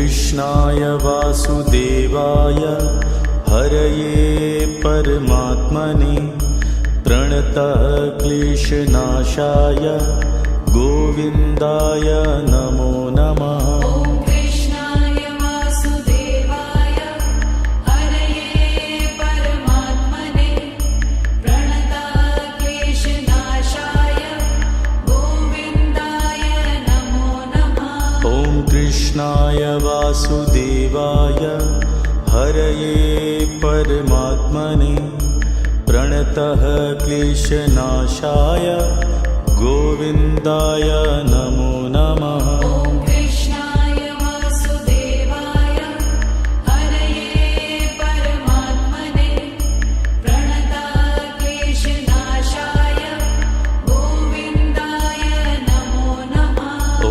कृष्णाय वासुदेवाय हरये परमात्मने प्रणतः क्लेशनाशाय गोविन्दाय नमो नमः। कृष्णाय वासुदेवाय हरये परमात्मने प्रणतः क्लेशनाशाय गोविन्दाय नमो नमः। कृष्णाय वासुदेवाय हरये परमात्मने प्रणतः क्लेशनाशाय गोविन्दाय नमो नमः। कृष्णाय वासुदेवाय हरये परमात्मने प्रणतः क्लेशनाशाय गोविन्दाय नमो नमः।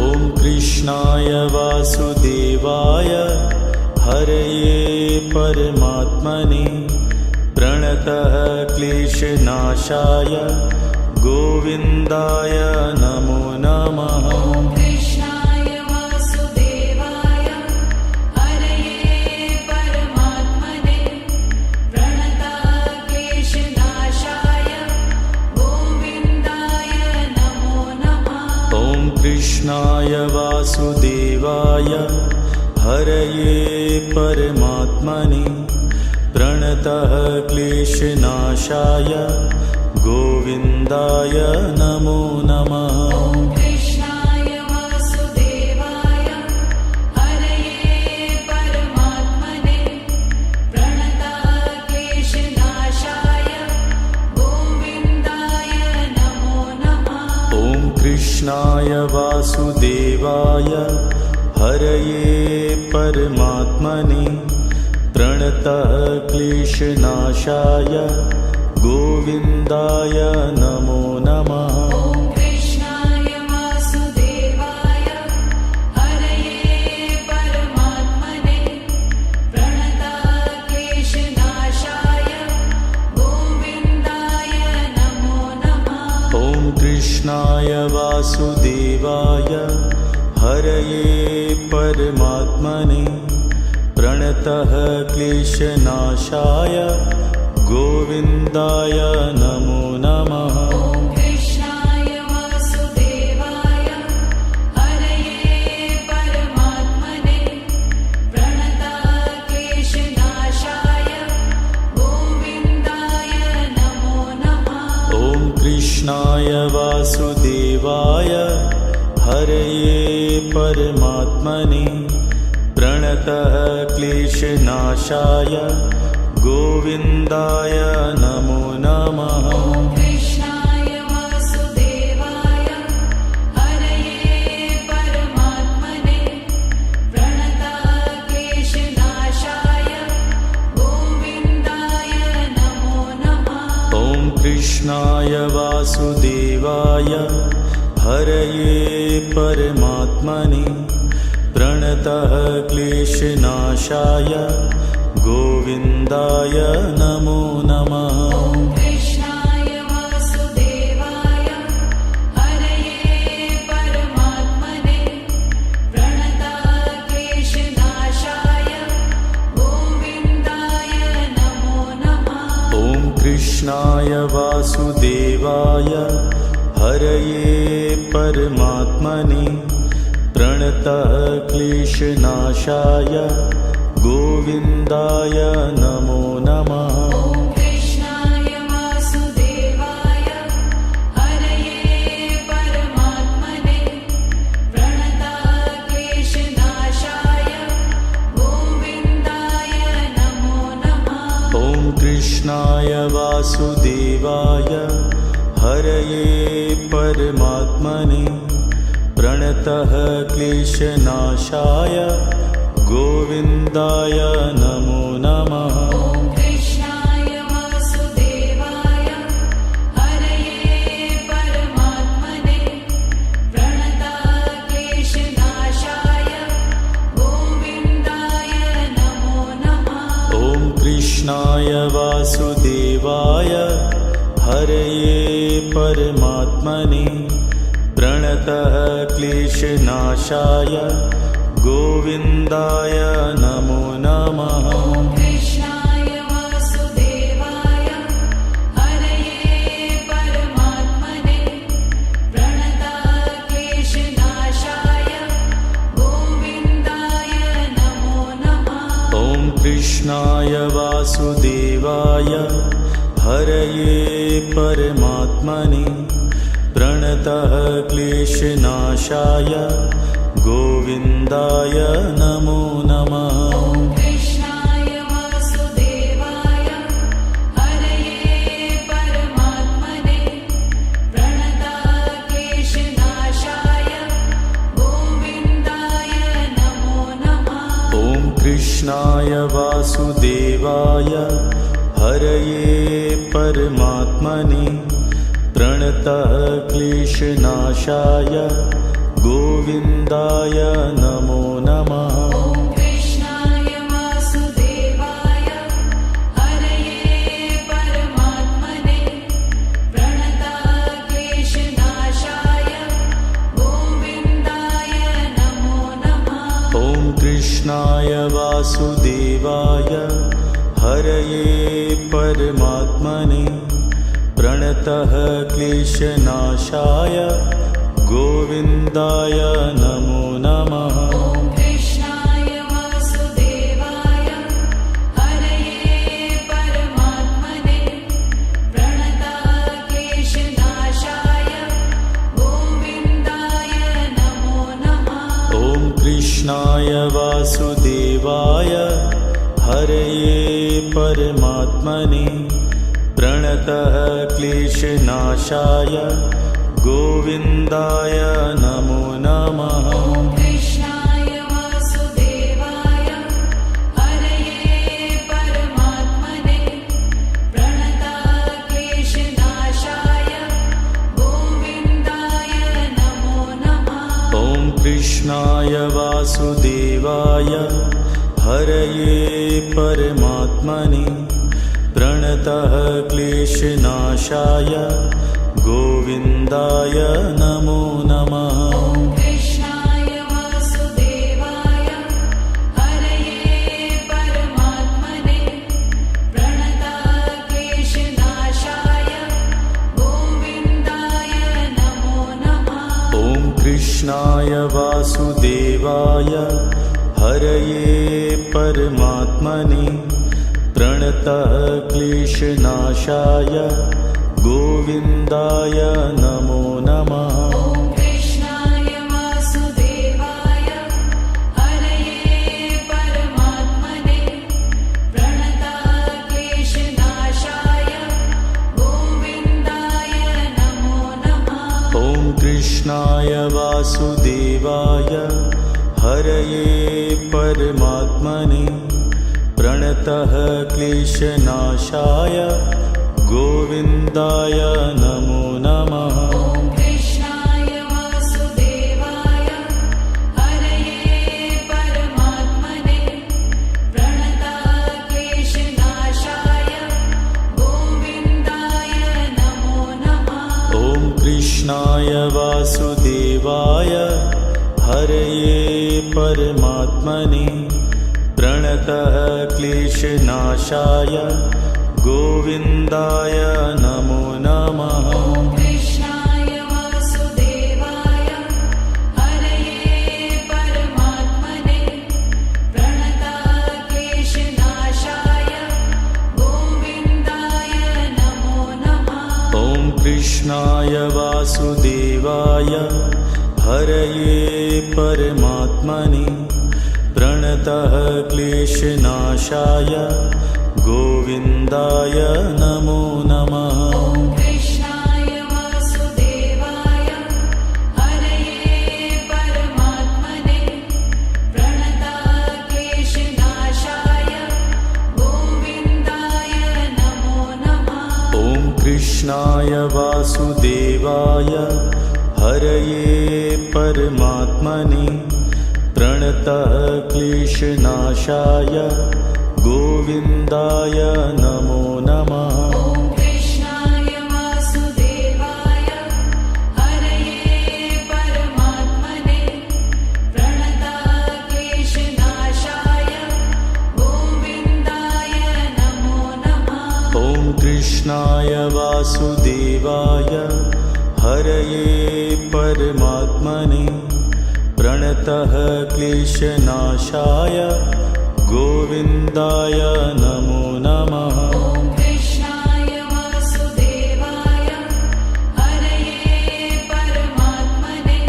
कृष्णाय वासुदेवाय हरये परमात्मने प्रणतः क्लेशनाशाय गोविन्दाय नमो नमः। कृष्णाय वासुदेवाय हरये परमात्मने प्रणतः क्लेशनाशाय गोविन्दाय नमो नमः। कृष्णाय वासुदेवाय हरये परमात्मने प्रणतः क्लेशनाशाय गोविन्दाय नमो नमः। कृष्णाय वासुदेवाय हरये परमात्मने प्रणतः क्लेशनाशाय गोविन्दाय नमो नमः। कृष्णाय वासुदेवाय हरये परमात्मने प्रणतः क्लेशनाशाय गोविन्दाय नमो नमः। कृष्णाय वासुदेवाय हरये परमात्मने प्रणतः क्लेशनाशाय गोविन्दाय नमो नमः। कृष्णाय वासुदेवाय हरये परमात्मने प्रणतः क्लेशनाशाय गोविन्दाय नमो नमः। कृष्णाय वासुदेवाय हरये परमात्मने प्रणतः क्लेशनाशाय गोविन्दाय नमो नमः। कृष्णाय वासुदेवाय हरये परमात्मने प्रणतः क्लेशनाशाय गोविन्दाय नमो नमः। कृष्णाय वासुदेवाय हरये परमात्मने प्रणतः क्लेशनाशाय गोविन्दाय नमो नमः। कृष्णाय वासुदेवाय हरये परमात्मने प्रणतः क्लेशनाशाय गोविन्दाय नमो नमः। कृष्णाय वासुदेवाय हरये परमात्मने प्रणतः क्लेशनाशाय गोविन्दाय नमो नमः। कृष्णाय वासुदेवाय हरये परमात्मने प्रणतः क्लेशनाशाय गोविन्दाय नमो नमः। कृष्णाय वासुदेवाय हरये परमात्मने प्रणतः क्लेशनाशाय गोविन्दाय नमो नमः। कृष्णाय वासुदेवाय हरये परमात्मने प्रणतः क्लेशनाशाय गोविन्दाय नमो नमः। कृष्णाय वासुदेवाय हरये परमात्मने प्रणतः क्लेशनाशाय गोविन्दाय नमो नमः। ॐ कृष्णाय वासुदेवाय हरये परमात्मने प्रणतक्लेशनाशाय गोविन्दाय नमो नमः। ॐ कृष्णाय वासुदेवाय हरये परमात्मने प्रणतः क्लेशनाशाय गोविन्दाय नमो नमः। ॐ कृष्णाय वासुदेवाय हरये परमात्मने प्रणतक्लेशनाशाय गोविन्दाय नमो नमः। ॐ कृष्णाय वासुदेवाय हरये परमात्मने प्रणतः क्लेशनाशाय गोविन्दाय नमो नमः। ॐ कृष्णाय वासुदेवाय हरये परमात्मने प्रणतक्लेशनाशाय गोविन्दाय नमो नमः। ॐ कृष्णाय वासुदेवाय हरये परमात्मने प्रणतः क्लेशनाशाय गोविन्दाय नमो नमः। ॐ कृष्णाय वासुदेवाय हरये परमात्मने प्रणतक्लेशनाशाय गोविन्दाय नमो नमः। ॐ कृष्णाय वासुदेवाय हरये परमात्मने प्रणतः क्लेशनाशाय गोविन्दाय नमो नमः। ॐ कृष्णाय वासुदेवाय हरये परमात्मने प्रणतक्लेशनाशाय गोविन्दाय नमो नमः। ॐ कृष्णाय वासुदेवाय हरये परमात्मने प्रणतः क्लेशनाशाय गोविन्दाय नमो नमः। ॐ कृष्णाय वासुदेवाय हरये परमात्मने प्रणतक्लेशनाशाय गोविन्दाय नमो नमः। ॐ कृष्णाय वासुदेवाय हरये परमात्मने प्रणतः क्लेशनाशाय गोविन्दाय नमो नमः। ॐ कृष्णाय वासुदेवाय हरये परमात्मने प्रणतक्लेशनाशाय गोविन्दाय नमो नमः। ॐ कृष्णाय वासुदेवाय हरये परमात्मने प्रणतः क्लेशनाशाय गोविन्दाय नमो नमः। ॐ कृष्णाय वासुदेवाय हरये परमात्मने प्रणतक्लेशनाशाय गोविन्दाय नमो नमः। ॐ कृष्णाय वासुदेवाय हरये परमात्मने प्रणतः क्लेशनाशाय गोविन्दाय नमो नमः। ॐ कृष्णाय वासुदेवाय हरये परमात्मने प्रणतक्लेशनाशाय गोविन्दाय नमो नमः। ॐ कृष्णाय वासुदेवाय हरये परमात्मने प्रणतः क्लेशनाशाय गोविन्दाय नमो नमः। ॐ कृष्णाय वासुदेवाय हरये परमात्मने प्रणतक्लेशनाशाय गोविन्दाय नमो नमः। ॐ कृष्णाय वासुदेवाय हरये परमात्मने प्रणतः क्लेशनाशाय गोविन्दाय नमो नमः। ॐ कृष्णाय वासुदेवाय हरये परमात्मने प्रणतक्लेशनाशाय कृष्णाय वासुदेवाय हरये परमात्मने प्रणतः क्लेशनाशाय गोविन्दाय नमो नमः। ॐ कृष्णाय वासुदेवाय हरये परमात्मने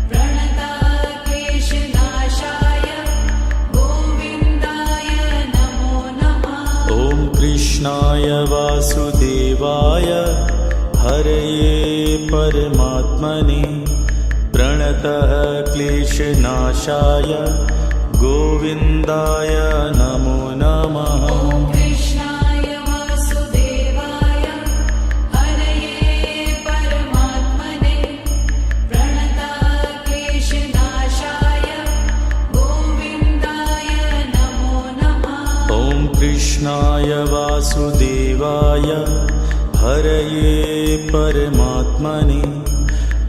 प्रणतः क्लेशनाशाय गोविन्दाय नमो नमः। ॐ कृष्णाय वासुदेवाय हरये परमात्मने प्रणतः क्लेशनाशाय गोविन्दाय नमो नमः। ॐ कृष्णाय वासुदेवाय हरये परमात्मने प्रणतः क्लेशनाशाय गोविन्दाय नमो नमः। ॐ कृष्णाय वासुदेवाय हरये परमात्मने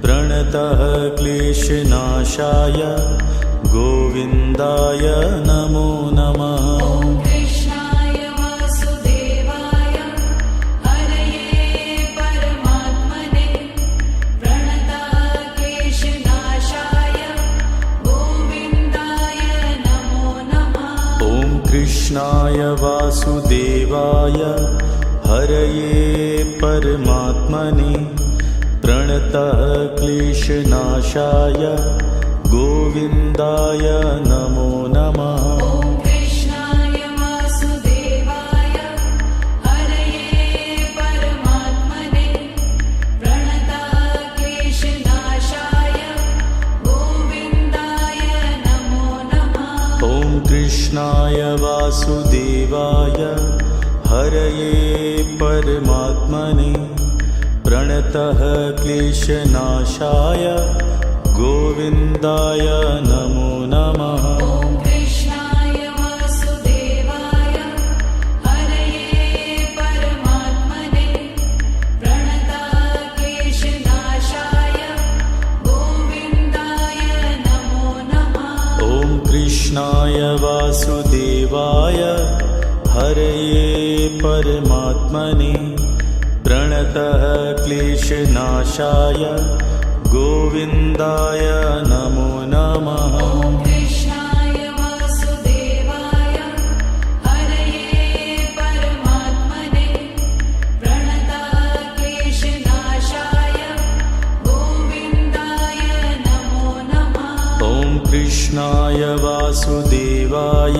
प्रणतः क्लेशनाशाय गोविन्दाय नमो नमः। ॐ कृष्णाय वासुदेवाय हरये परमात्मने प्रणतः क्लेशनाशाय गोविन्दाय नमो नमः। ॐ कृष्णाय वासुदेवाय हरये परमात्मने प्रणतः क्लेशनाशाय गोविन्दाय नमो नमः। ॐ कृष्णाय वासुदेवाय हरये परमात्मने प्रणतः क्लेशनाशाय गोविन्दाय नमो नमः। ॐ कृष्णाय वासुदेवाय हरये परमात्मने प्रणतः क्लेशनाशाय गोविन्दाय नमो नमः। ॐ कृष्णाय वासुदेवाय हरये परमात्मने प्रणतः क्लेशनाशाय गोविन्दाय नमो नमः। ॐ कृष्णाय वासुदेवाय हरये परमात्मने प्रणतः क्लेशनाशाय गोविन्दाय नमो नमः। ॐ कृष्णाय वासुदेवाय हरये परमात्मने प्रणतः क्लेशनाशाय गोविन्दाय नमो नमः। ॐ कृष्णाय वासुदेवाय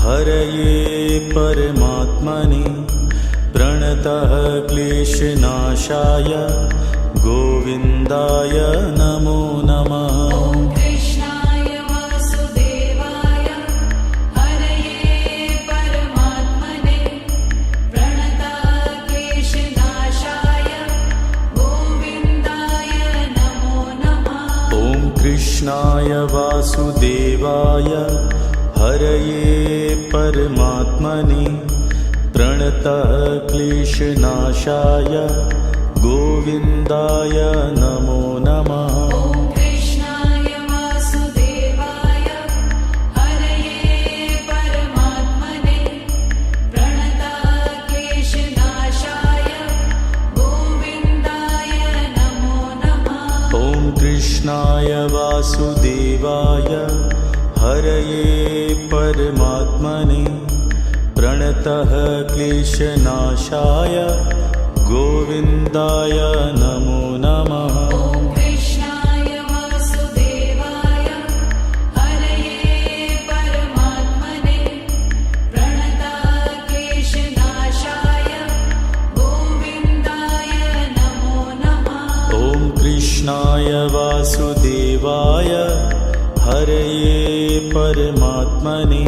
हरये परमात्मने प्रणतः क्लेशनाशाय गोविन्दाय नमो नमः। ॐ कृष्णाय वासुदेवाय हरये परमात्मने प्रणतः क्लेशनाशाय गोविन्दाय नमो नमः। ॐ कृष्णाय वासुदेवाय हरये परमात्मने प्रणतः क्लेशनाशाय गोविन्दाय नमो नमः। ॐ कृष्णाय वासुदेवाय हरये परमात्मने प्रणतः क्लेशनाशाय गोविन्दाय नमो नमः। ॐ कृष्णाय वासुदेवाय हरये परमात्मने प्रणतः क्लेशनाशाय गोविन्दाय नमो नमः। ॐ कृष्णाय वासुदेवाय हरये परमात्मने प्रणतः क्लेशनाशाय गोविन्दाय नमो नमः। ॐ कृष्णाय वासुदेवाय हरये परमात्मने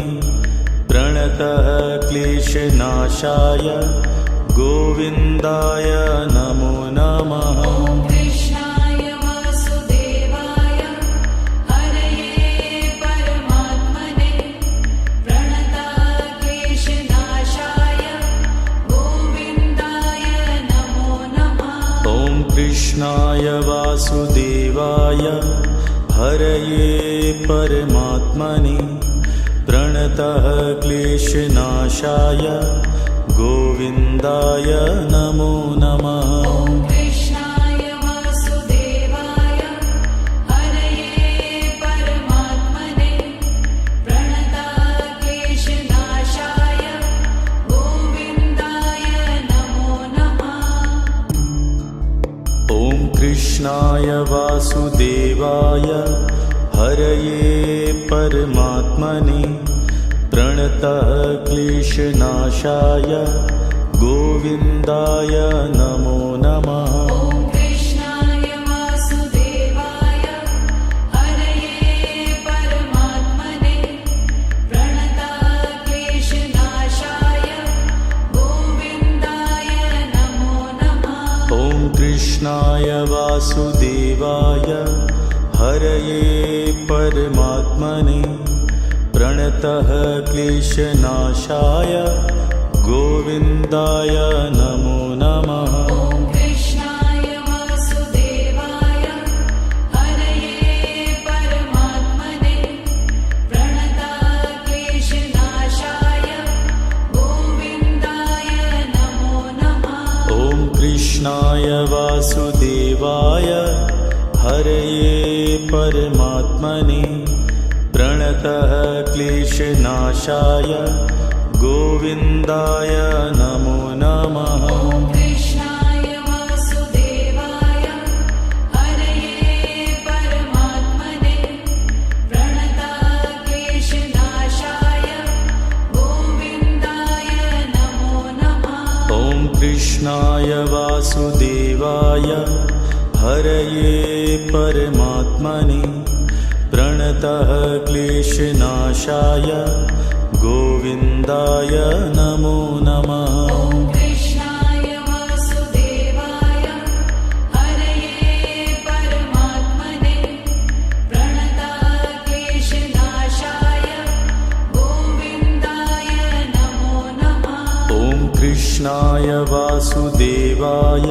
प्रणतः क्लेशनाशाय गोविन्दाय नमो नमः। ॐ कृष्णाय वासुदेवाय हरये परमात्मने प्रणतः क्लेशनाशाय गोविन्दाय नमो नमः। ॐ कृष्णाय वासुदेवाय हरये परमात्मने प्रणतः क्लेशनाशाय गोविन्दाय नमो नमः। ॐ कृष्णाय वासुदेवाय हरये परमात्मने प्रणतक्लेशनाशाय गोविन्दाय नमो नमः। ॐ कृष्णाय वासुदेवाय हरये परमात्मने प्रणतः क्लेशनाशाय गोविन्दाय नमो नमः। ॐ कृष्णाय वासुदेवाय हरये परमात्मने प्रणतक्लेशनाशाय गोविन्दाय नमो नमः। ॐ कृष्णाय वासुदेवाय हरये परमात्मने प्रणतः क्लेशनाशाय गोविन्दाय नमो नमः। ॐ कृष्णाय वासुदेवाय हरये परमात्मने प्रणतक्लेशनाशाय गोविन्दाय नमो नमः। ॐ कृष्णाय वासुदेवाय हरये परमात्मने प्रणतः क्लेशनाशाय गोविन्दाय नमो नमः। ॐ कृष्णाय वासुदेवाय हरये परमात्मने प्रणतक्लेशनाशाय गोविन्दाय नमो नमः। ॐ कृष्णाय वासुदेवाय हरये परमात्मने प्रणतः क्लेशनाशाय गोविन्दाय नमो नमः। ॐ कृष्णाय वासुदेवाय हरये परमात्मने प्रणतक्लेशनाशाय गोविन्दाय नमो नमः। ॐ कृष्णाय वासुदेवाय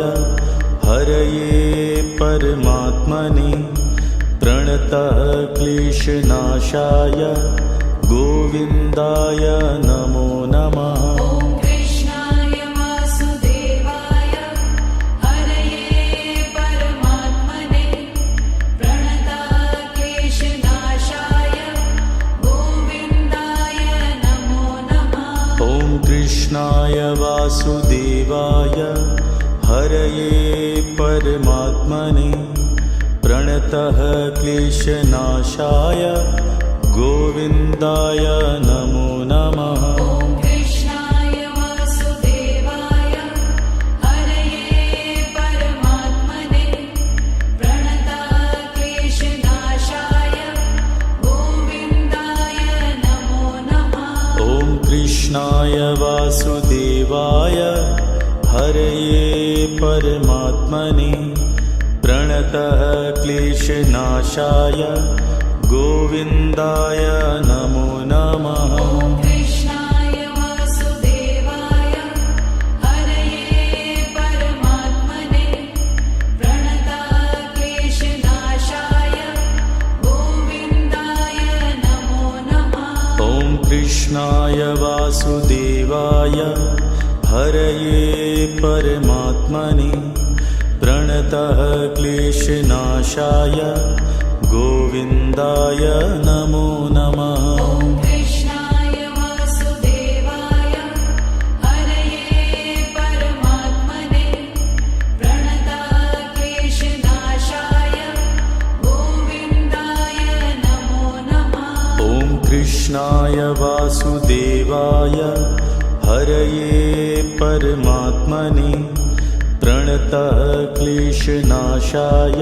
हरये परमात्मने प्रणतः क्लेशनाशाय गोविन्दाय नमो नमः। ॐ कृष्णाय वासुदेवाय हरये परमात्मने प्रणतक्लेशनाशाय गोविन्दाय नमो नमः। ॐ कृष्णाय वासुदेवाय हरये परमात्मने प्रणतः क्लेशनाशाय गोविन्दाय नमो नमः। ॐ कृष्णाय वासुदेवाय हरये परमात्मने प्रणतक्लेशनाशाय गोविन्दाय नमो नमः। ॐ कृष्णाय वासुदेवाय हरये परमात्मने प्रणतः क्लेशनाशाय गोविन्दाय नमो नमः। ॐ कृष्णाय वासुदेवाय हरये परमात्मने प्रणतक्लेशनाशाय गोविन्दाय नमो नमः। ॐ कृष्णाय वासुदेवाय हरये परमात्मने प्रणतः क्लेशनाशाय गोविन्दाय नमो नमः। ॐ कृष्णाय वासुदेवाय हरये परमात्मने प्रणतक्लेशनाशाय गोविन्दाय नमो नमः। ॐ कृष्णाय वासुदेवाय हरये परमात्मने प्रणतः क्लेशनाशाय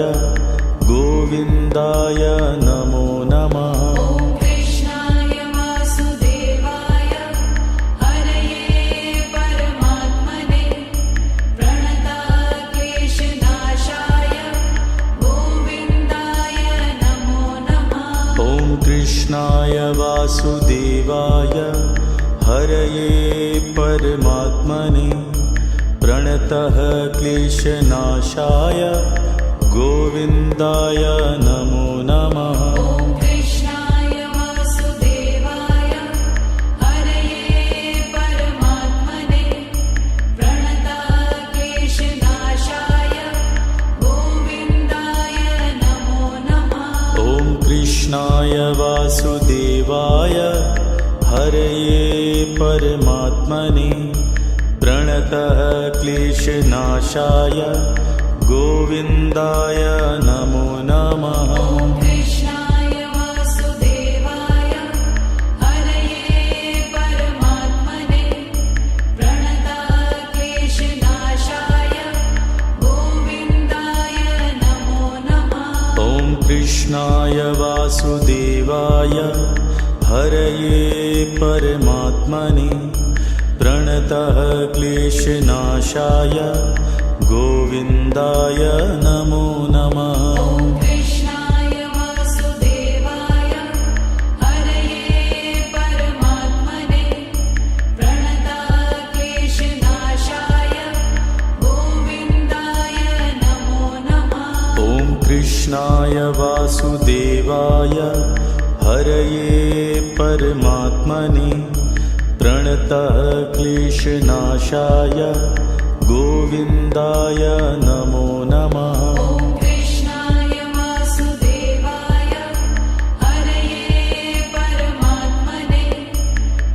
गोविन्दाय नमो नमः। ॐ कृष्णाय वासुदेवाय हरये परमात्मने प्रणतक्लेशनाशाय गोविन्दाय नमो नमः। ॐ कृष्णाय वासुदेवाय हरये परमात्मने प्रणतः क्लेशनाशाय गोविन्दाय नमो नमः। ॐ कृष्णाय वासुदेवाय हरये परमात्मने कृष्णाय वासुदेवाय हरये परमात्मने प्रणतः क्लेशनाशाय गोविन्दाय नमो नमः। ॐ कृष्णाय वासुदेवाय हरये परमात्मने प्रणतः क्लेशनाशाय गोविन्दाय नमो नमः। ॐ कृष्णाय वासुदेवाय हरये परमात्मने प्रणतः क्लेशनाशाय गोविन्दाय नमो नमः। ॐ कृष्णाय वासुदेवाय हरये परमात्मने प्रणतः क्लेशनाशाय गोविन्दाय नमो नमः। ॐ कृष्णाय वासुदेवाय हरये परमात्मने प्रणतः क्लेशनाशाय गोविन्दाय नमो नमः। ॐ कृष्णाय वासुदेवाय हरये परमात्मने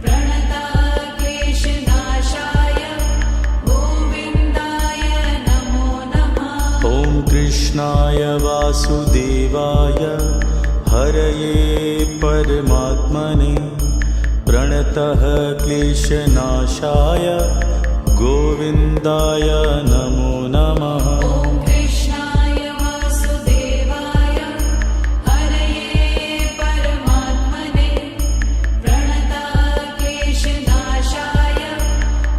प्रणतः क्लेशनाशाय गोविन्दाय नमो नमः। ॐ कृष्णाय वासुदेवाय हरये परमात्मने प्रणतः क्लेशनाशाय गोविन्दाय नमो नमः। ॐ कृष्णाय वासुदेवाय हरये परमात्मने प्रणतः क्लेशनाशाय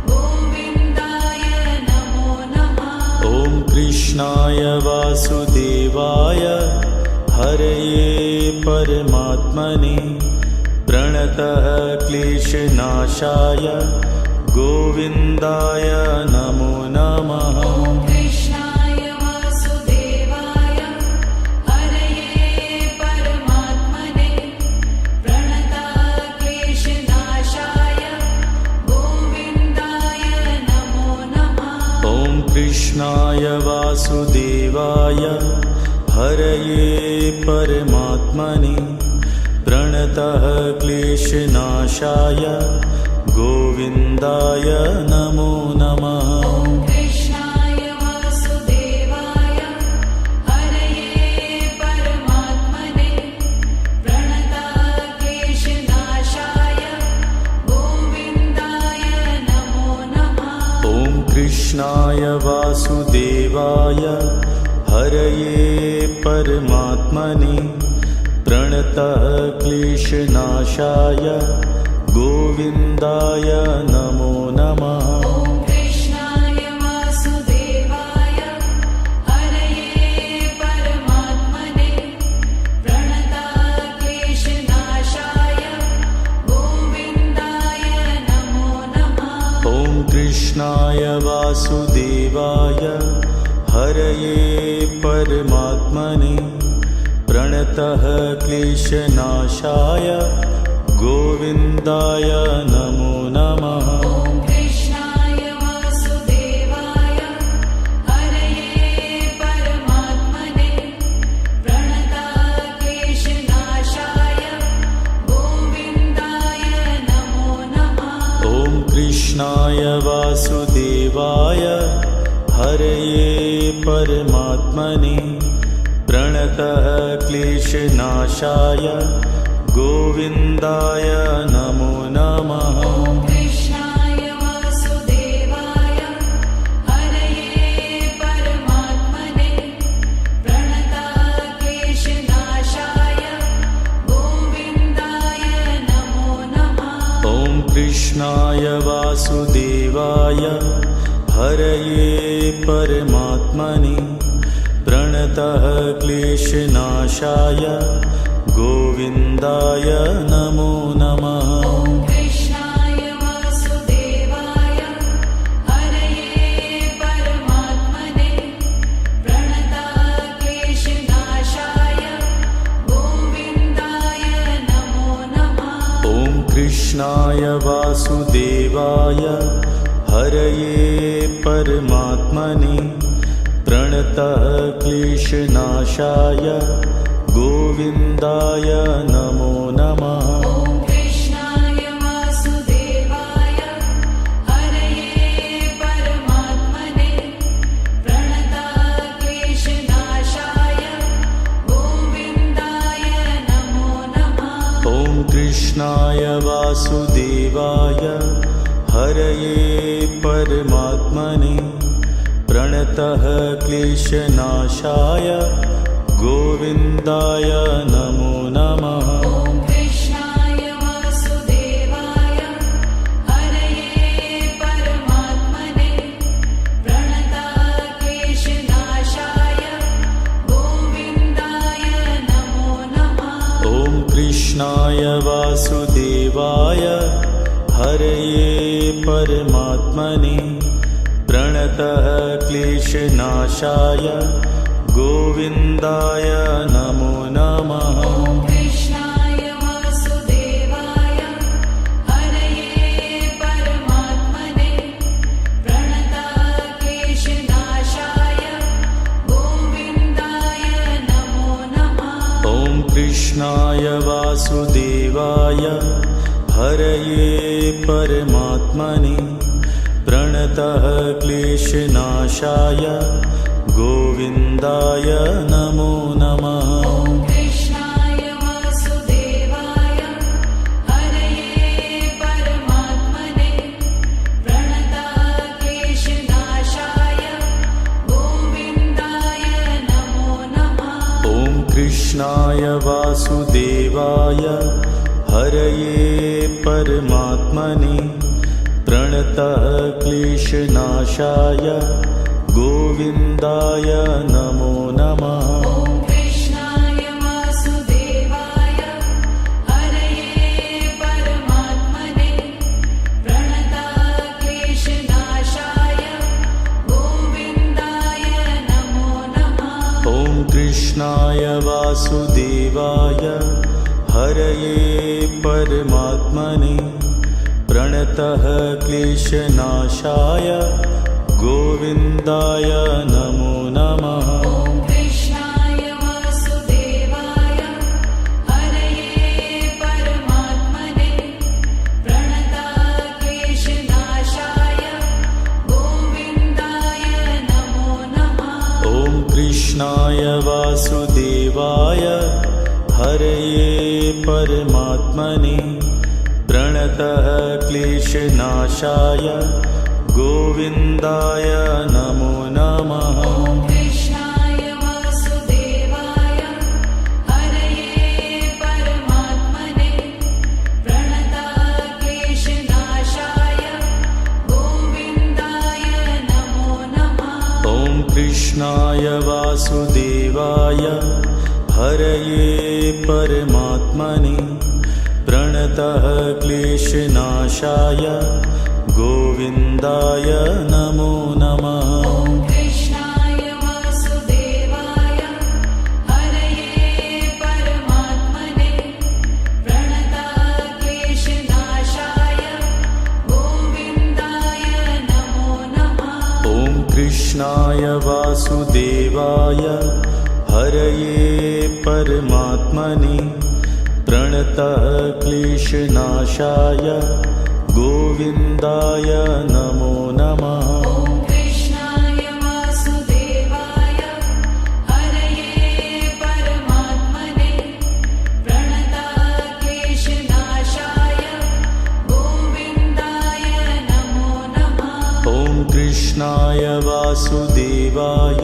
गोविन्दाय नमो नमः। ॐ कृष्णाय वासुदेवाय हरये परमात्मने प्रणतः क्लेशनाशाय गोविन्दाय नमो नमः। ॐ कृष्णाय वासुदेवाय हरये परमात्मने प्रणतः क्लेशनाशाय गोविन्दाय नमो नमः। ॐ कृष्णाय वासुदेवाय हरये परमात्मने प्रणतः क्लेशनाशाय गोविन्दाय नमो नमः। ॐ कृष्णाय वासुदेवाय हरये परमात्मने प्रणतः क्लेशनाशाय गोविन्दाय नमो नमः। ॐ कृष्णाय वासुदेवाय हरये परमात्मने प्रणतः क्लेशनाशाय गोविन्दाय नमो नमः। ॐ कृष्णाय वासुदेवाय हरये परमात्मने प्रणतः क्लेशनाशाय गोविन्दाय नमो नमः। ॐ कृष्णाय वासुदेवाय हरये परमात्मने प्रणतः क्लेशनाशाय गोविन्दाय नमो नमः। ॐ कृष्णाय वासुदेवाय हरये परमात्मने प्रणतः क्लेशनाशाय गोविन्दाय नमो नमः। ॐ कृष्णाय वासुदेवाय हरये परमात्मने प्रणतः क्लेशनाशाय गोविन्दाय नमो नमः। ॐ कृष्णाय वासुदेवाय हरये परमात्मने प्रणतः क्लेशनाशाय गोविन्दाय नमो नमः। ॐ कृष्णाय वासुदेवाय हरये परमात्मने प्रणतः क्लेशनाशाय गोविन्दाय नमो नमः। ॐ कृष्णाय वासुदेवाय हरये परमात्मने प्रणतः क्लेशनाशाय गोविन्दाय नमो नमः। ॐ कृष्णाय वासुदेवाय हरये परमात्मने प्रणतः क्लेशनाशाय गोविन्दाय नमो नमः। ॐ कृष्णाय वासुदेवाय हरये परमात्मने प्रणतक्लेशनाशाय गोविन्दाय नमो नमः। ॐ कृष्णाय वासुदेवाय हरये परमात्मने प्रणतः क्लेशनाशाय गोविन्दाय नमो नमः। ॐ कृष्णाय वासुदेवाय हरये परमात्मने प्रणतक्लेशनाशाय गोविन्दाय नमो नमः। ॐ कृष्णाय वासुदेवाय हरये परमात्मने प्रणतः क्लेशनाशाय गोविन्दाय नमो नमः। ॐ कृष्णाय वासुदेवाय हरये परमात्मने प्रणतक्लेशनाशाय गोविन्दाय नमो नमः। ॐ कृष्णाय वासुदेवाय हरये परमात्मने प्रणतः क्लेशनाशाय गोविन्दाय नमो नमः। ॐ कृष्णाय वासुदेवाय हरये परमात्मने प्रणतक्लेशनाशाय गोविन्दाय नमो नमः। ॐ कृष्णाय वासुदेवाय हरये परमात्मने प्रणतः क्लेशनाशाय गोविन्दाय नमो नमः। ॐ कृष्णाय वासुदेवाय हरये परमात्मने प्रणतक्लेशनाशाय गोविन्दाय नमो नमः। ॐ कृष्णाय वासुदेवाय हरये परमात्मने प्रणतः क्लेशनाशाय गोविन्दाय नमो नमः। ॐ कृष्णाय वासुदेवाय हरये परमात्मने प्रणतक्लेशनाशाय गोविन्दाय नमो नमः। ॐ कृष्णाय वासुदेवाय हरये परमात्मने प्रणतः क्लेशनाशाय गोविन्दाय नमो नमः। ॐ कृष्णाय वासुदेवाय हरये परमात्मने प्रणतक्लेशनाशाय गोविन्दाय नमो नमः। ॐ कृष्णाय वासुदेवाय हरये परमात्मने प्रणतः क्लेशनाशाय गोविन्दाय नमो नमः। ॐ कृष्णाय वासुदेवाय हरये परमात्मने प्रणतक्लेशनाशाय गोविन्दाय नमो नमः। ॐ कृष्णाय वासुदेवाय हरये परमात्मने प्रणतः क्लेशनाशाय गोविन्दाय नमो नमः। ॐ कृष्णाय वासुदेवाय हरये परमात्मने प्रणतक्लेशनाशाय गोविन्दाय नमो नमः। ॐ कृष्णाय वासुदेवाय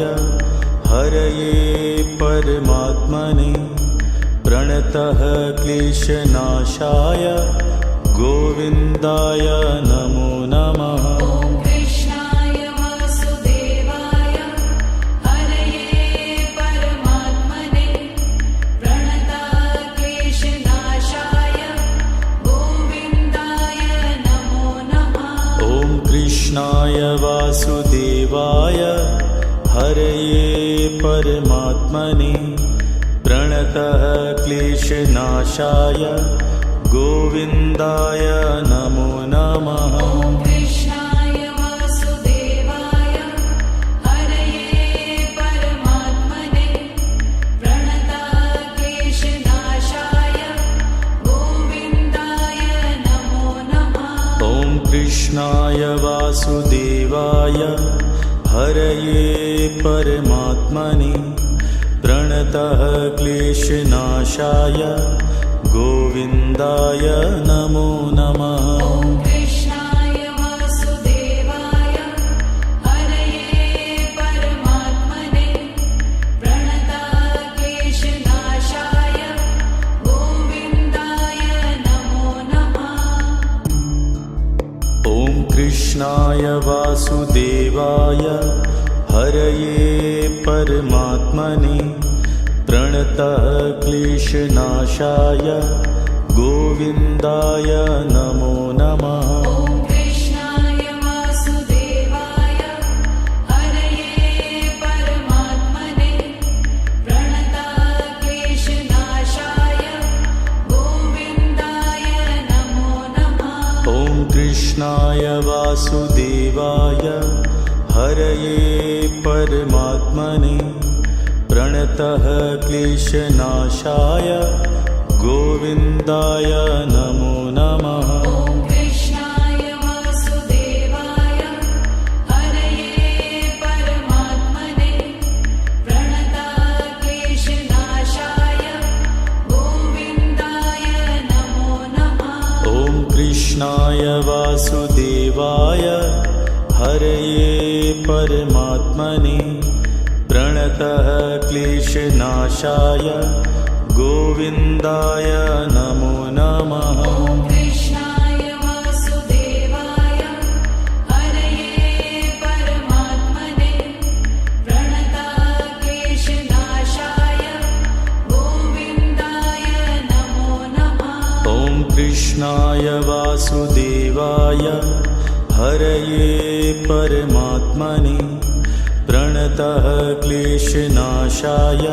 हरये परमात्मने प्रणतः क्लेशनाशाय गोविन्दाय नमो नमः। ॐ कृष्णाय वासुदेवाय हरये परमात्मने प्रणतक्लेशनाशाय गोविन्दाय नमो नमः। ॐ कृष्णाय वासुदेवाय हरये परमात्मने प्रणतः क्लेशनाशाय गोविन्दाय नमो नमः। ॐ कृष्णाय वासुदेवाय हरये परमात्मने प्रणतक्लेशनाशाय कृष्णाय वासुदेवाय हरये परमात्मने प्रणतः क्लेशनाशाय गोविन्दाय नमो नमः। ॐ कृष्णाय वासुदेवाय हरये परमात्मने प्रणतः क्लेशनाशाय गोविन्दाय नमो नमः। ॐ कृष्णाय वासुदेवाय हरये परमात्मने प्रणतः क्लेशनाशाय गोविन्दाय नमो नमः। ॐ कृष्णाय वासुदेवाय हरये परमात्मने प्रणतः क्लेशनाशाय गोविन्दाय नमो नमः। ॐ कृष्णाय वासुदेवाय हरये परमात्मने प्रणतः क्लेशनाशाय गोविन्दाय नमो नमः। ॐ कृष्णाय वासुदेवाय हरये परमात्मने प्रणतः क्लेशनाशाय गोविन्दाय नमो नमः। ॐ कृष्णाय वासुदेवाय हरये परमात्मने प्रणतः क्लेशनाशाय गोविन्दाय नमो नमः। ॐ कृष्णाय वासुदेवाय हरये परमात्मने प्रणतः क्लेशनाशाय गोविन्दाय नमो नमः। ॐ कृष्णाय वासुदेवाय हरये परमात्मने प्रणतः क्लेशनाशाय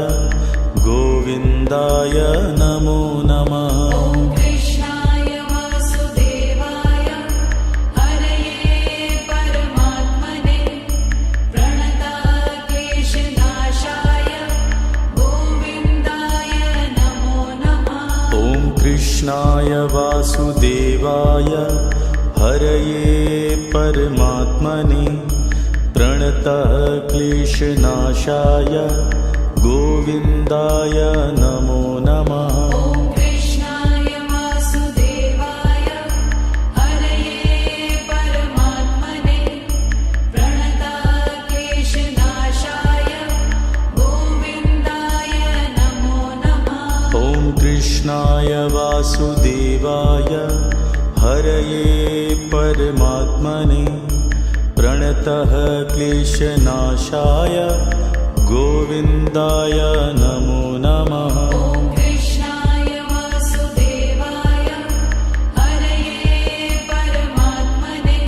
गोविन्दाय नमो नमः। ॐ कृष्णाय वासुदेवाय हरये परमात्मने प्रणतः क्लेशनाशाय गोविन्दाय नमो नमः। ॐ कृष्णाय वासुदेवाय हरये परमात्मने प्रणतः क्लेशनाशाय गोविन्दाय नमो नमः। ॐ कृष्णाय वासुदेवाय हरये परमात्मने प्रणतः क्लेशनाशाय गोविन्दाय नमो नमः। ॐ कृष्णाय वासुदेवाय हरये परमात्मने प्रणतः क्लेशनाशाय गोविन्दाय नमो नमः। ॐ कृष्णाय वासुदेवाय हरये परमात्मने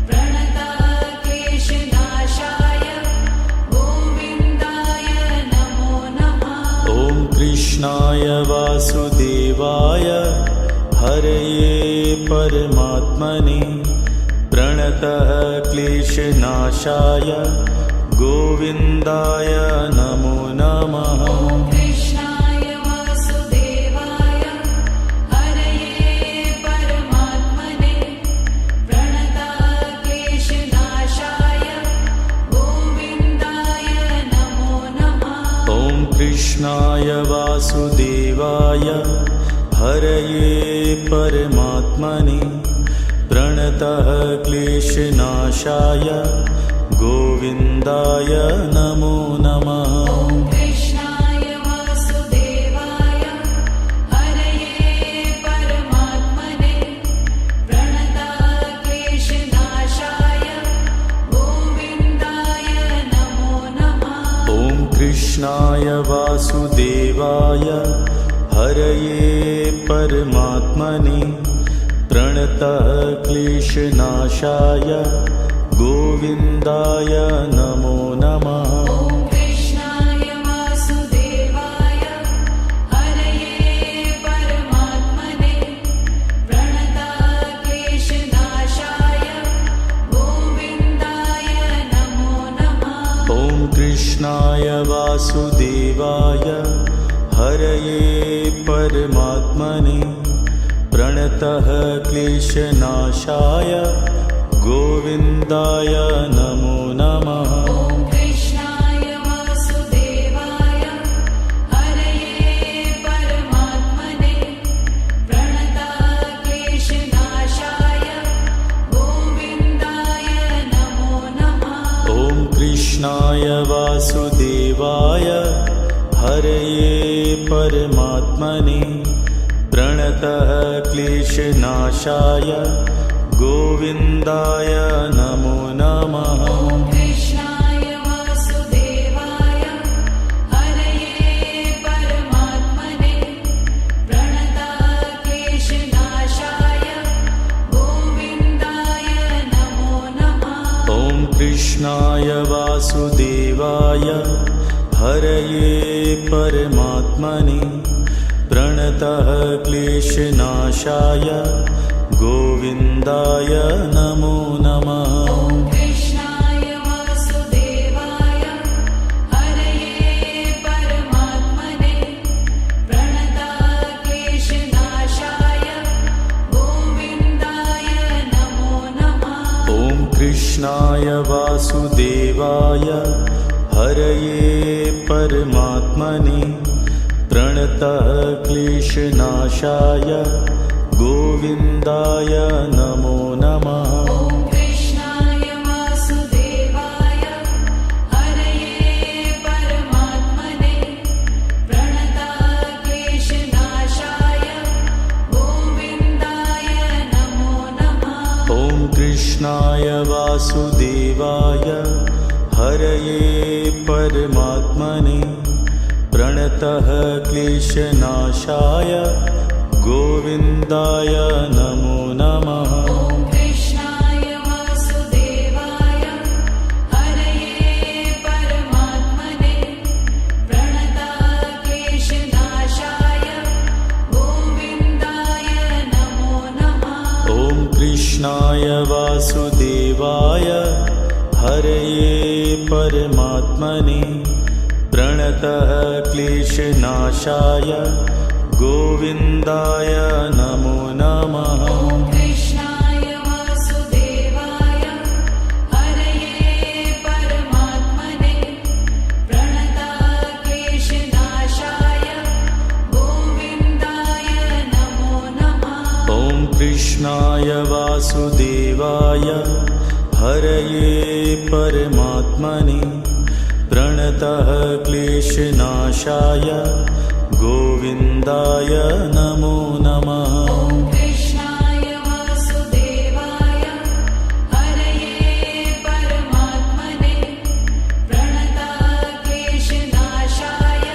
प्रणतः क्लेशनाशाय गोविन्दाय नमो नमः। ॐ कृष्णाय वासुदेवाय हरये परमात्मने प्रणतः क्लेशनाशाय गोविन्दाय नमो नमः। ॐ कृष्णाय वासुदेवाय हरये परमात्मने प्रणतः क्लेशनाशाय गोविन्दाय नमो नमः। ॐ कृष्णाय वासुदेवाय हरये परमात्मने प्रणतः क्लेशनाशाय गोविन्दाय नमो नमः। ॐ कृष्णाय वासुदेवाय हरये परमात्मने प्रणतः क्लेशनाशाय गोविन्दाय नमो नमः। ॐ कृष्णाय वासुदेवाय हरये परमात्मने प्रणतः क्लेशनाशाय गोविन्दाय नमो नमः। ॐ कृष्णाय वासुदेवाय हरये परमात्मने प्रणतः क्लेशनाशाय गोविन्दाय नमो नमः। ॐ कृष्णाय वासुदेवाय हरये परमात्मने प्रणतः क्लेशनाशाय गोविन्दाय नमो नमः। ॐ कृष्णाय वासुदेवाय हरये परमात्मने प्रणतक्लेशनाशाय गोविन्दाय नमो नमः। ॐ कृष्णाय वासुदेवाय हरये परमात्मने प्रणतः क्लेशनाशाय गोविन्दाय नमो नमः। ॐ कृष्णाय वासुदेवाय हरये परमात्मने प्रणतक्लेशनाशाय गोविन्दाय नमो नमः। ॐ कृष्णाय वासुदेवाय हरये परमात्मने प्रणतः क्लेशनाशाय गोविन्दाय नमो नमः। ॐ कृष्णाय वासुदेवाय हरये परमात्मने प्रणतक्लेशनाशाय गोविन्दाय नमो नमः। ॐ कृष्णाय वासुदेवाय हरये परमात्मने प्रणतः क्लेशनाशाय गोविन्दाय नमो नमः। ॐ कृष्णाय वासुदेवाय हरये परमात्मने प्रणतक्लेशनाशाय गोविन्दाय नमो नमः। ॐ कृष्णाय वासुदेवाय हरये परमात्मने प्रणतः क्लेशनाशाय गोविन्दाय नमो नमः। ॐ कृष्णाय वासुदेवाय हरये परमात्मने प्रणतक्लेशनाशाय गोविन्दाय नमो नमः। ॐ कृष्णाय वासुदेवाय हरये परमात्मने प्रणतः क्लेशनाशाय गोविन्दाय नमो नमः। ॐ कृष्णाय वासुदेवाय हरये परमात्मने प्रणतक्लेशनाशाय गोविन्दाय नमो नमः। ॐ कृष्णाय वासुदेवाय हरये परमात्मने प्रणतः क्लेशनाशाय गोविन्दाय नमो नमः। ॐ कृष्णाय वासुदेवाय हरये परमात्मने प्रणतक्लेशनाशाय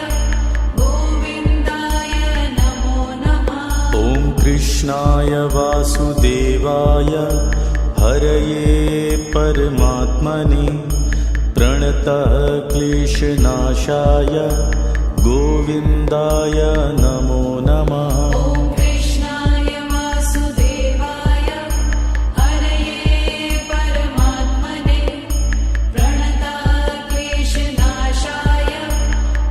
गोविन्दाय नमो नमः। ॐ कृष्णाय वासुदेवाय हरये परमात्मने प्रणतः क्लेशनाशाय गोविन्दाय नमो नमः। ॐ कृष्णाय वासुदेवाय हरये परमात्मने प्रणतक्लेशनाशाय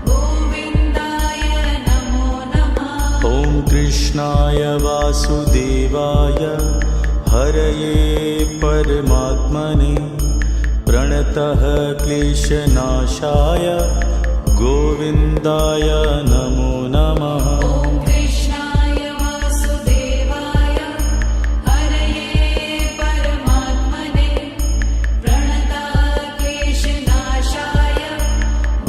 गोविन्दाय नमो नमः। ॐ कृष्णाय वासुदेवाय हरये परमात्मने प्रणतः क्लेशनाशाय गोविन्दाय नमो नमः। ॐ कृष्णाय वासुदेवाय हरये परमात्मने प्रणतक्लेशनाशाय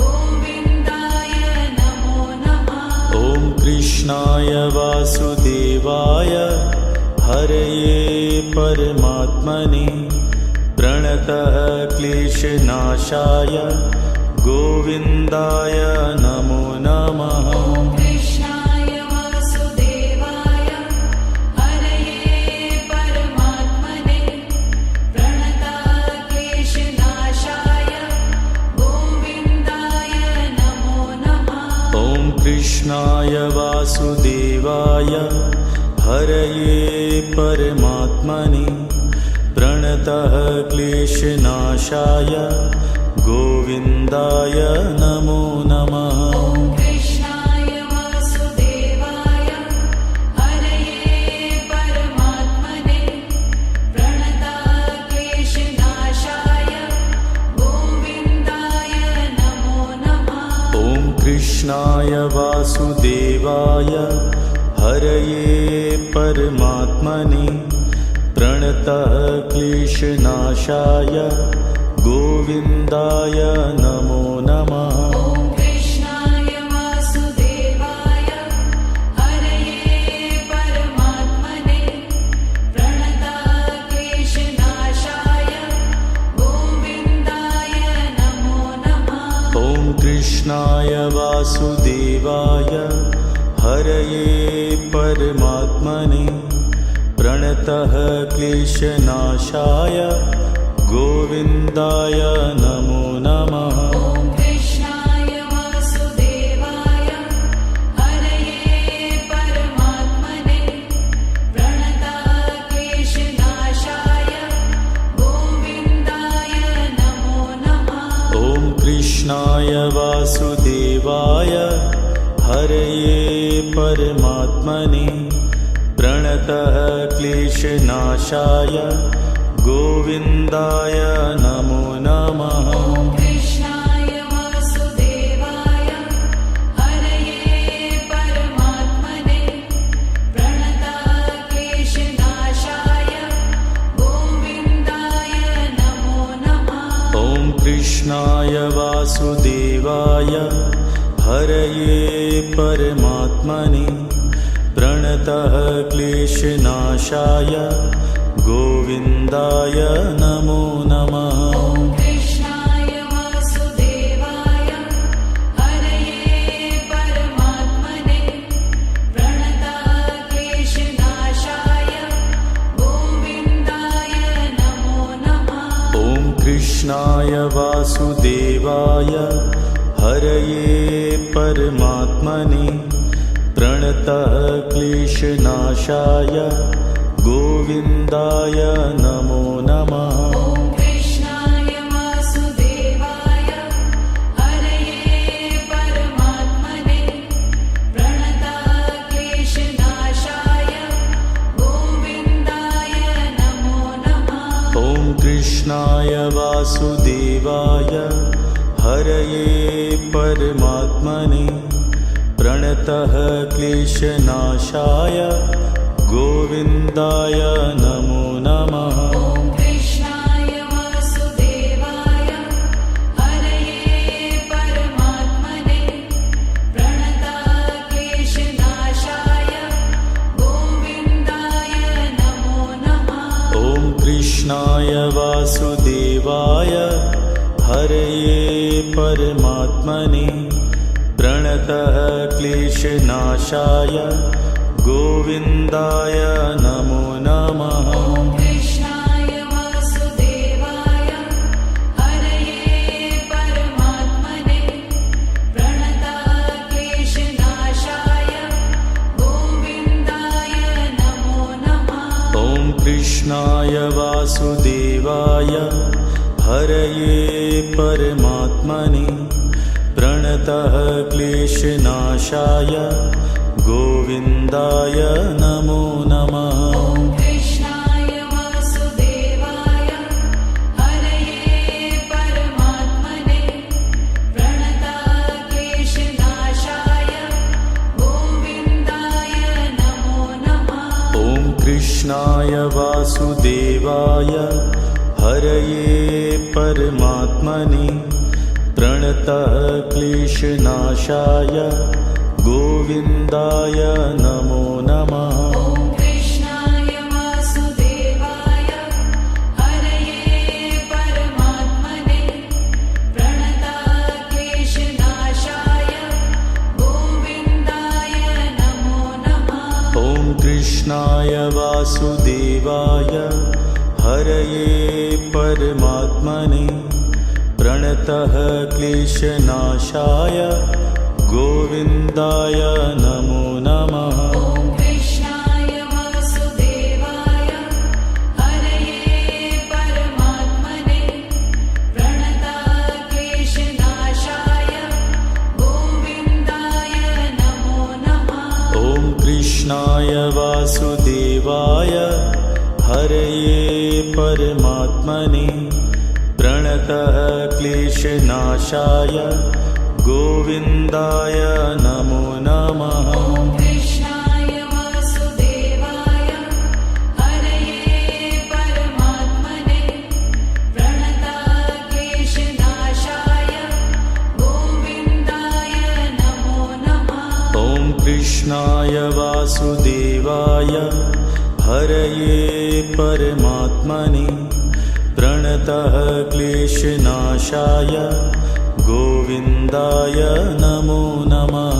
गोविन्दाय नमो नमः। ॐ कृष्णाय वासुदेवाय हरये परमात्मने प्रणतः क्लेशनाशाय गोविन्दाय नमो नमः। ॐ कृष्णाय वासुदेवाय हरये परमात्मने प्रणतक्लेशनाशाय गोविन्दाय नमो नमः। ॐ कृष्णाय वासुदेवाय हरये परमात्मने प्रणतः क्लेशनाशाय गोविन्दाय नमो नमः। ॐ कृष्णाय वासुदेवाय हरये कृष्णाय वासुदेवाय हरये परमात्मने प्रणतः क्लेशनाशाय गोविन्दाय नमो नमः। ॐ कृष्णाय वासुदेवाय हरये परमात्मने प्रणतः क्लेशनाशाय गोविन्दाय नमो नमः। ॐ कृष्णाय वासुदेवाय हरये परमात्मने प्रणतः क्लेशनाशाय गोविन्दाय नमो नमः। ॐ कृष्णाय वासुदेवाय हरये परमात्मने प्रणतः क्लेशनाशाय गोविन्दाय नमो नमः। ॐ कृष्णाय वासुदेवाय हरये परमात्मने प्रणतः क्लेशनाशाय गोविन्दाय नमो नमः। ॐ कृष्णाय वासुदेवाय हरये परमात्मने प्रणतः क्लेशनाशाय गोविन्दाय नमो नमः। ॐ कृष्णाय वासुदेवाय हरये परमात्मने प्रणतः क्लेशनाशाय गोविन्दाय नमो नमः। ॐ कृष्णाय वासुदेवाय हरये परमात्मने प्रणतः क्लेशनाशाय गोविन्दाय नमो नमः। ॐ कृष्णाय वासुदेवाय हरये परमात्मने प्रणतः क्लेशनाशाय गोविन्दाय नमो नमः। ॐ कृष्णाय वासुदेवाय हरये परमात्मने प्रणतः क्लेशनाशाय गोविन्दाय नमो नमः। ॐ कृष्णाय वासुदेवाय हरये परमात्मने प्रणतः क्लेशनाशाय गोविन्दाय नमो नमः। ॐ कृष्णाय वासुदेवाय हरये परमात्मने प्रणतः क्लेशनाशाय गोविन्दाय नमो नमः। ॐ कृष्णाय वासुदेवाय हरये परमात्मने प्रणतः क्लेशनाशाय गोविन्दाय नमो नमः। ॐ कृष्णाय वासुदेवाय हरये परमात्मने प्रणतः क्लेशनाशाय गोविन्दाय नमो नमः। ॐ कृष्णाय वासुदेवाय हरये परमात्मने प्रणतः क्लेशनाशाय गोविन्दाय नमो नमः। ॐ कृष्णाय वासुदेवाय हरये परमात्मने प्रणतः क्लेशनाशाय गोविन्दाय नमो नमः। ॐ कृष्णाय वासुदेवाय हरये परमात्मने प्रणतः क्लेशनाशाय गोविन्दाय नमो नमः। ॐ कृष्णाय वासुदेवाय हरये परमात्मने प्रणतः क्लेशनाशाय गोविन्दाय नमो नमः। ॐ कृष्णाय वासुदेवाय हरये परमात्मने प्रणतः क्लेशनाशाय गोविन्दाय नमो नमः। ॐ कृष्णाय वासुदेवाय हरये परमात्मने प्रणतः क्लेशनाशाय गोविन्दाय नमो नमः। ॐ कृष्णाय वासुदेवाय हरये परमात्मने प्रणतः क्लेशनाशाय गोविन्दाय नमो नमः ॐ कृष्णाय वासुदेवाय हरये परमात्मने प्रणताक्लेशनाशाय गोविन्दाय नमो नमः ॐ कृष्णाय वासुदेवाय हरये परमात्मने प्रणतः क्लेशनाशाय गोविन्दाय नमो नमः